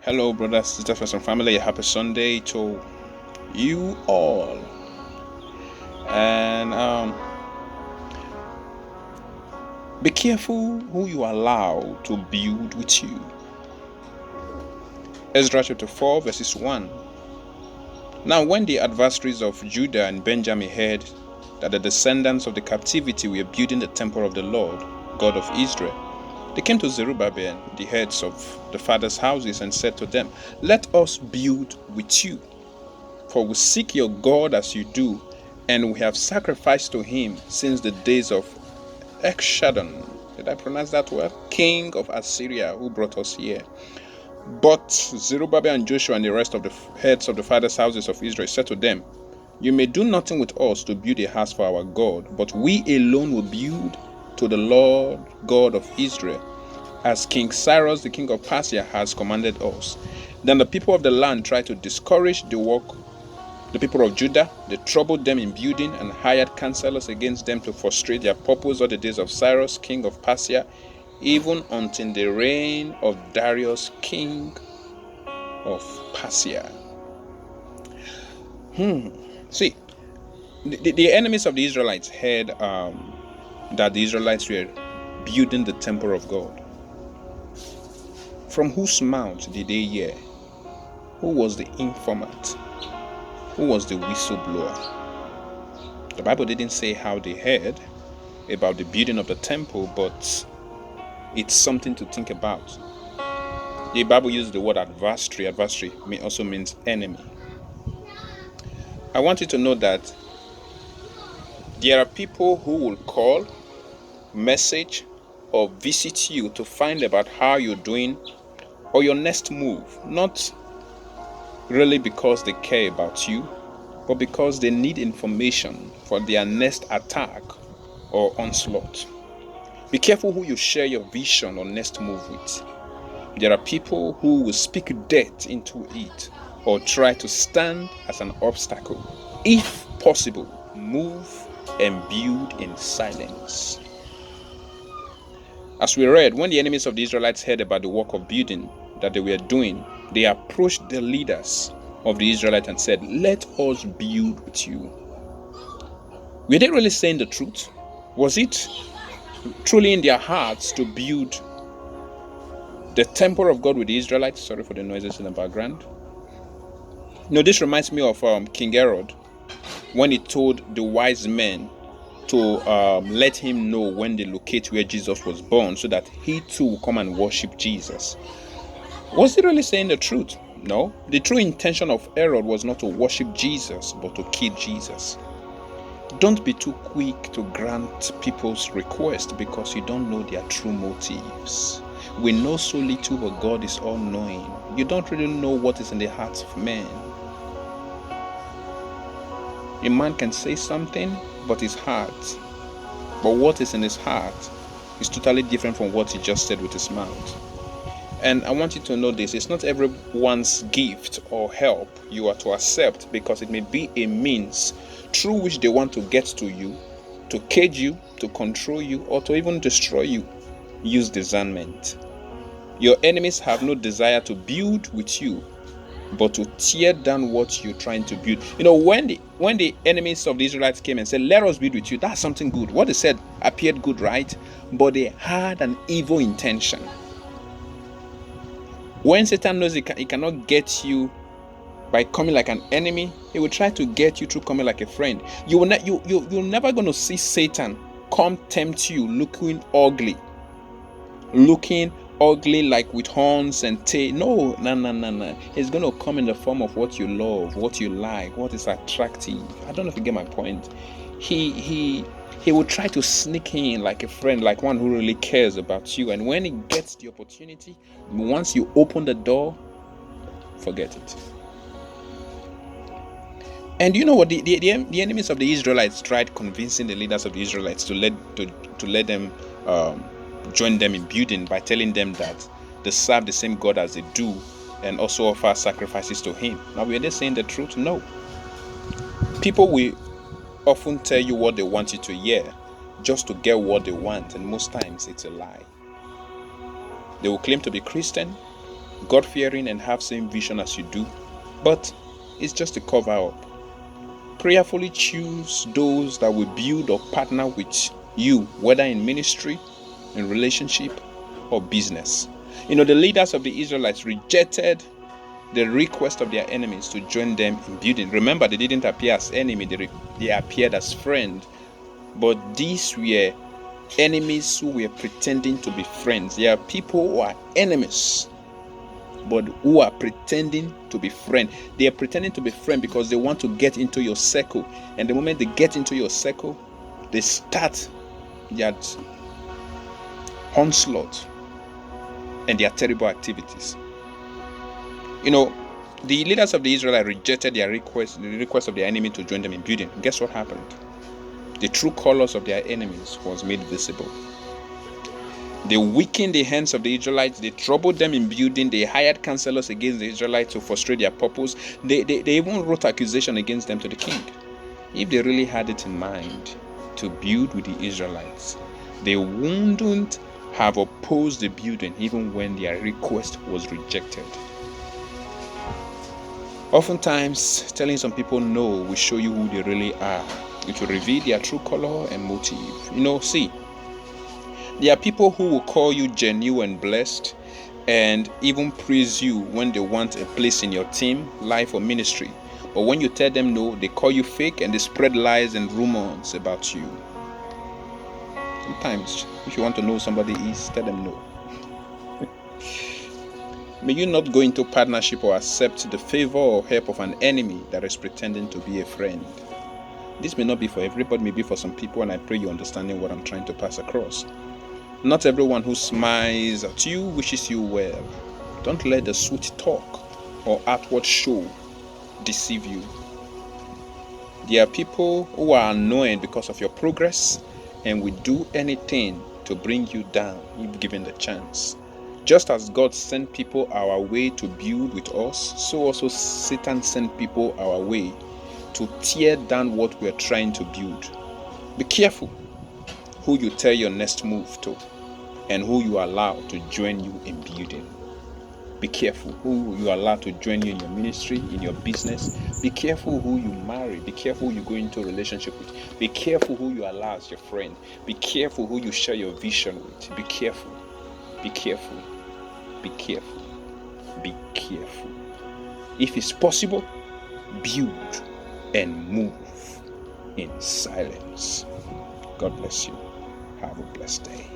Hello, brothers, sisters, and family. Happy Sunday to you all. And be careful who you allow to build with you. Ezra chapter 4, verses 1. Now, when the adversaries of Judah and Benjamin heard that the descendants of the captivity were building the temple of the Lord, God of Israel, they came to Zerubbabel, the heads of the fathers' houses, and said to them, "Let us build with you. For we seek your God as you do, and we have sacrificed to him since the days of Ekshadon." Did I pronounce that well? King of Assyria, who brought us here. But Zerubbabel and Joshua and the rest of the heads of the fathers' houses of Israel said to them, "You may do nothing with us to build a house for our God, but we alone will build to the Lord God of Israel, as King Cyrus, the king of Persia, has commanded us." Then the people of the land tried to discourage the people of Judah. They troubled them in building and hired counselors against them to frustrate their purpose all the days of Cyrus, king of Persia, even until the reign of Darius, king of Persia. See, the enemies of the Israelites heard that the Israelites were building the temple of God. From whose mouth did they hear? Who was the informant? Who was the whistleblower? The Bible didn't say how they heard about the building of the temple, but it's something to think about. The Bible uses the word adversary. Adversary also means enemy. I want you to know that there are people who will call, message, or visit you to find about how you're doing or your next move, not really because they care about you, but because they need information for their next attack or onslaught. Be careful who you share your vision or next move with. There are people who will speak death into it or try to stand as an obstacle. If possible, move and build in silence. As we read, when the enemies of the Israelites heard about the work of building that they were doing, they approached the leaders of the Israelites and said, "Let us build with you." Were they really saying the truth? Was it truly in their hearts to build the temple of God with the Israelites? Sorry for the noises in the background. No, this reminds me of King Herod, when he told the wise men to let him know when they locate where Jesus was born, so that he too will come and worship Jesus. Was he really saying the truth? No. The true intention of Herod was not to worship Jesus, but to kill Jesus. Don't be too quick to grant people's request because you don't know their true motives. We know so little, but God is all-knowing. You don't really know what is in the hearts of men. A man can say something, but his heart, but what is in his heart is totally different from what he just said with his mouth. And I want you to know this: it's not everyone's gift or help you are to accept, because it may be a means through which they want to get to you, to cage you, to control you, or to even destroy you. Use discernment. Your enemies have no desire to build with you, but to tear down what you're trying to build. When the enemies of the Israelites came and said, "Let us build with you," that's something good. What they said appeared good, right? But they had an evil intention. When Satan knows he cannot get you by coming like an enemy, he will try to get you through coming like a friend. You're never going to see Satan come tempt you looking ugly like with horns and tail. No. He's going to come in the form of what you love, what you like, what is attractive. I don't know if you get my point. He will try to sneak in like a friend, like one who really cares about you. And when he gets the opportunity, once you open the door, forget it. And you know what? The enemies of the Israelites tried convincing the leaders of the Israelites to let them join them in building by telling them that they serve the same God as they do and also offer sacrifices to him. Now, were they saying the truth? No. People will often tell you what they want you to hear just to get what they want, and most times it's a lie. They will claim to be Christian, God-fearing and have same vision as you do, but it's just a cover-up. Prayerfully choose those that will build or partner with you, whether in ministry, in relationship, or business. The leaders of the Israelites rejected the request of their enemies to join them in building. Remember, they didn't appear as enemy, they appeared as friend. But these were enemies who were pretending to be friends. There are people who are enemies, but who are pretending to be friends. They are pretending to be friends because they want to get into your circle. And the moment they get into your circle, they start their onslaught and their terrible activities. The leaders of the Israelites rejected the request of their enemy to join them in building. Guess what happened? The true colors of their enemies was made visible. They weakened the hands of the Israelites. They troubled them in building. They hired counselors against the Israelites to frustrate their purpose. They even wrote accusation against them to the king. If they really had it in mind to build with the Israelites, they wouldn't have opposed the building even when their request was rejected. Oftentimes, telling some people no will show you who they really are. It will reveal their true color and motive. See, there are people who will call you genuine and blessed and even praise you when they want a place in your team, life, or ministry. But when you tell them no, they call you fake and they spread lies and rumors about you. Sometimes, if you want to know who somebody is, tell them no. May you not go into partnership or accept the favor or help of an enemy that is pretending to be a friend. This may not be for everybody, may be for some people, and I pray you're understanding what I'm trying to pass across. Not everyone who smiles at you wishes you well. Don't let the sweet talk or outward show deceive you. There are people who are annoyed because of your progress and will do anything to bring you down if given the chance. Just as God sent people our way to build with us, so also Satan sent people our way to tear down what we're trying to build. Be careful who you tell your next move to and who you allow to join you in building. Be careful who you allow to join you in your ministry, in your business. Be careful who you marry. Be careful who you go into a relationship with. Be careful who you allow as your friend. Be careful who you share your vision with. Be careful. Be careful. Be careful. Be careful. If it's possible, build and move in silence. God bless you. Have a blessed day.